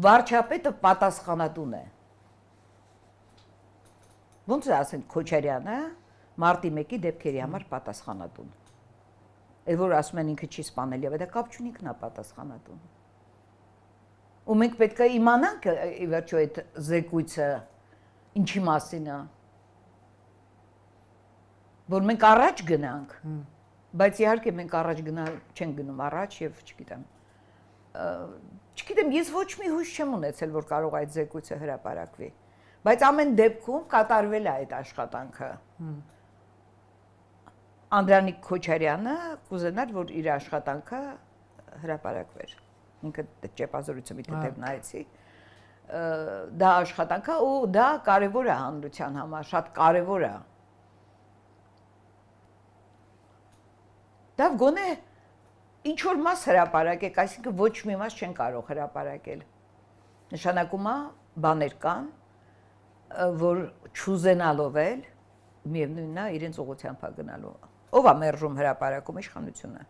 վարչապետը պատասխանատուն է։ Ոնց է ասեն Քոչարյանը մարտի 1-ի դեպքերի համար պատասխանատուն։ Էլ որ ասում են ինքը չի սպանել եւ դա կապ չունի ինքնա պատասխանատուն։ Ու մենք պետք է իմանանք ի վերջո այդ զեկույցը ինչի մասին է։ Որ մենք առաջ գնանք, բայց իհարկե մենք առաջ գնալ չենք գնում առաջ եւ չգիտեմ, ես ոչ մի հույս չեմ ունեցել, որ կարող այդ զեկույցը հրապարակվի, բայց ամեն դեպքում կատարվել է այդ աշխատանքը։ Անդրանիկ Քոչարյանը կուզենար, որ իր աշխատանքը հրապարակվեր։ Ինքը ճեպազորությունը մի քիչ նայեցի։ Դա աշխատանքը ու դա կարևոր է հանրության համար, շատ կարևոր է։ Դա գոնե ինչ որ մաս հրապարակեք, այսինքն ոչ մի մաս չեն կարող հրապարակել։ Նշանակում է բաներ կան, որ չուզենալով էլ միևնույնն է իրենց ուղղությամբ է գնալու։ Ո՞վ է մերժում հրապարակում իշխանությունը։